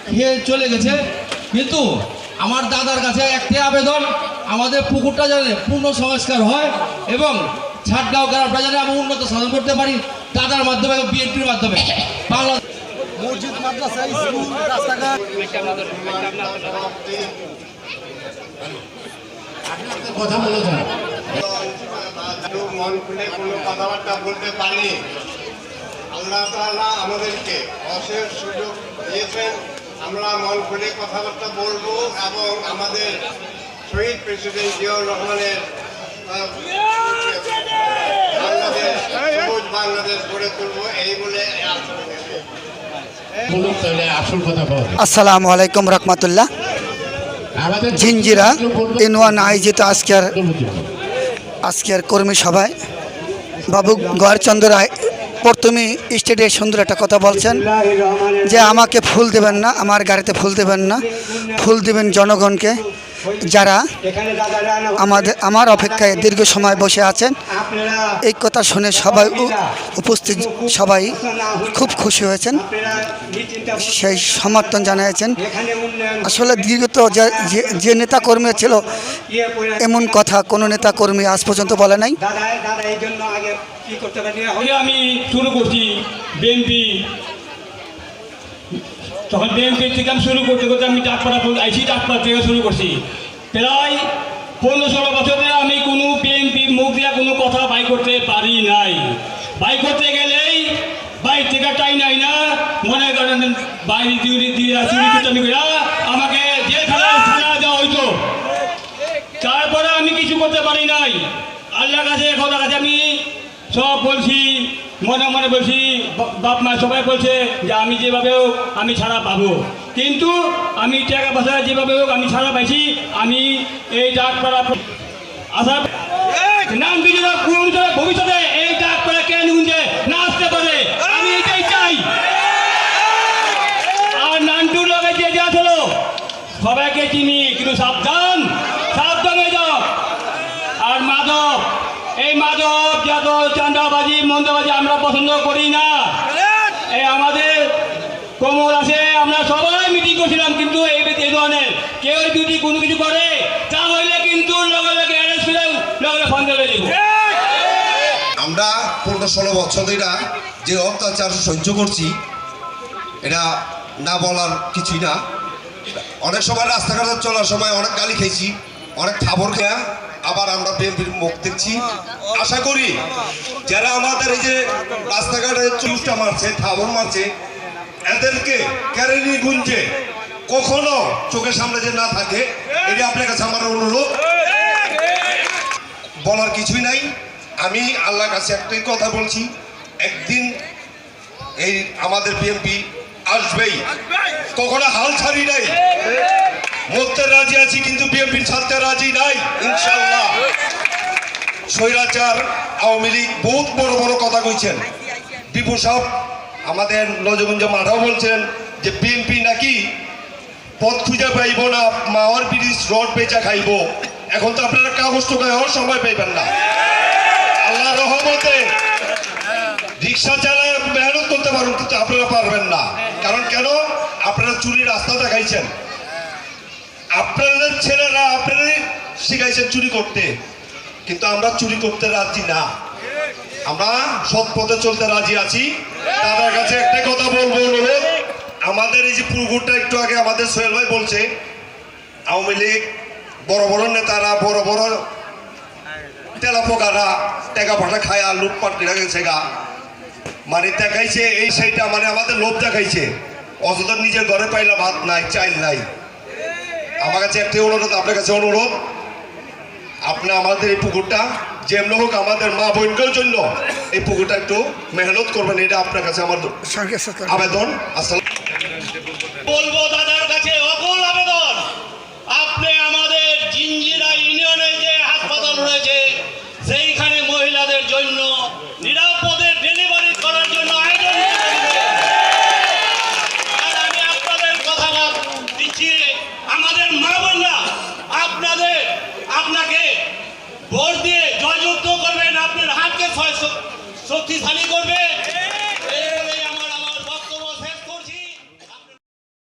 খেয়ে চলে গেছে। কিন্তু আমার দাদার কাছে একটি আবেদন, আমাদের পুকুরটা যেন পূর্ণ সংস্কার হয় এবং ছাটগাঁও গ্রামটা যেন আমি উন্নত সাধন করতে পারি দাদার মাধ্যমে এবং বিএনপির মাধ্যমে। বাংলা মসজিদ, মাদ্রাসা, স্কুল, রাস্তাঘাট কথা বলেছেন, মন খুলে কোনো কথাবার্তা বলতে পারিনি। আল্লাহ তাআলা আমাদেরকে অশেষ সুযোগ দিয়েছেন, আমরা মন খুলে কথাবার্তা বলবো এবং আমাদের শহীদ প্রেসিডেন্ট জিয়াউর রহমানের বাংলাদেশ, সবুজ বাংলাদেশ গড়ে তুলবো এই বলে বলুন তাহলে আসল কথা বলুন। আসসালামু আলাইকুম রহমতুল্লাহ। আমাদের জিঞ্জিরা ইউনিয়ন আয়োজিত আজকের কর্মী সভায় বাবু গড়চন্দ্র রায় প্রথমে স্টেটে সুন্দর একটা কথা বলছেন যে আমাকে ফুল দেবেন না, আমার গাড়িতে ফুল দেবেন না, ফুল দেবেন জনগণকে যারা আমার অপেক্ষায় দীর্ঘ সময় বসে আছেন। এই কথা শুনে সবাই উপস্থিত সবাই খুব খুশি হয়েছেন, সেই সমর্থন জানিয়েছেন। আসলে দীর্ঘত যে নেতাকর্মী ছিল এমন কথা কোনো নেতাকর্মী আজ পর্যন্ত বলে নাই। আমি শুরু করছি বিএনপি, তখন বিএনপি থেকে আমি শুরু করতে করতে আমি ডাকপাড়া আইসি, ডাকপাড়া থেকে শুরু করছি। প্রায় 15-16 বছরে আমি কোনো বিএনপি মুখ দিয়ে কোনো কথা বাই করতে পারি নাই। বাই করতে গেলেই বাইর থেকে টাই নাই না, মনে করেন বাইরে দিয়ে আমাকে যে থানা দেওয়া হইতো। তারপরে আমি কিছু করতে পারি নাই। আল্লাহর কাছে খোদার কাছে আমি সব বলছি, মনে মনে বলছি, বাপ মা সবাই বলছে যে আমি যেভাবে হোক আমি ছাড়া পাবো, কিন্তু আমি টাকা পয়সা যেভাবে হোক আমি ছাড়া পাইছি। আমি এই ডাকপাড়া আশা নাম দিদি ভবিষ্যতে এই ডাকপাড়া কেন গুঞ্জে না আসতে পারে, আমি এটাই চাই। আর নান্টুর লগে যে যা ছিল সবাইকে চিনি, কিন্তু সাবধান হয়ে যাও। আর মাদক, এই মাদক যত চাঁদাবাজি মন্দাবাজি আমরা পছন্দ করি না। এই আমাদের কোমর আছে, আমরা সবাই মিটিং করছিলাম, কিন্তু এই ধরনের কেউ যদি কোনো কিছু করে তাহলে কিন্তু লগে লগে অ্যারেস্ট করে লগে ফোন করে দেব। আমরা 15-16 বছর ধরে যে অত্যাচার সহ্য করছি এটা না বলার কিছুই না। অনেক সময় রাস্তাঘাটে চলার সময় অনেক গালি খেয়েছি, অনেক খাবার খেয়ে আবার আমরা বিএনপির মুখ দেখছি। আশা করি যারা আমাদের এই যে রাস্তাঘাটে চুলটা মারছে, থাবর মারছে, এদেরকে ক্যারেনি গুঞ্জে কখনো চোখের সামনে যে না থাকে, এটা আপনার কাছে আমার অনুরোধ। বলার কিছুই নাই। আমি আল্লাহর কাছে একটাই কথা বলছি, একদিন এই আমাদের বিএনপি আসবেই, কখনো হাল ছাড়ি নাই। মরতে রাজি আছি, কিন্তু বিএনপির ছাড়তে রাজি নাই ইনশাআল্লাহ। স্বৈরাচার আওয়ামী লীগ বহুত বড় বড় কথা কইছেন। বিপু সাহেব আমাদের নজরগঞ্জ মাঠাও বলছেন যে বিএনপি নাকি পথ খুঁজে পাইব না, মাওয়ার ব্রিজ রড বেচা খাইব। এখন তো আপনারা কাগজ টোকায় হওয়ার সময় পাইবেন না। আল্লাহ রহমতে রিক্সা চালায় মেহনত করতে পারেন, কিন্তু আপনারা পারবেন না। কারণ কেন? আপনারা চুরি রাস্তা দেখাইছেন, আপনাদের ছেলেরা আপনারাই শিখাইছেন চুরি করতে, কিন্তু আমরা চুরি করতে রাজি না। আমরা সৎ পথে চলতে রাজি আছি। তাদের কাছে একটা কথা বলবো, অনুরোধ, আমাদের এই যে পুরগুটা একটু আগে আমাদের সোহেল ভাই বলছে, আওয়ামী লীগ বড় বড় নেতারা, বড় বড় তেলাপোকারা টাকা ফাটা খায়া লুটপাট গেছে গা, মানে দেখাইছে এই সেইটা, মানে আমাদের লোভ দেখাইছে। অযথা নিজের ঘরে পাইলা ভাত নাই, চাইল নাই। আমার কাছে একটাই অনুরোধ, আপনার কাছে অনুরোধ, আপনি আমাদের এই পুকুরটা যেমন হোক আমাদের মা বোনদের জন্য এই পুকুরটা একটু মেহনত করবেন, এটা আপনার কাছে আমার আবেদন। আসসালাম বলবো দাদার কাছে অকুল আবেদন, আপনি আমাদের জিঞ্জিরা ইউনিয়নে যে হাসপাতাল রয়েছে সেইখানে মহিলাদের জন্য নিরাপদে ডেলিভারি করার জন্য আয়োজন করবেন। আর আমি আপনাদের কথা দিচ্ছি, আমাদের মা বোনরা আপনাকে ভোট দিয়ে জয়যুক্ত করবেন, আপনার হাতকে শক্তিশালী করবে।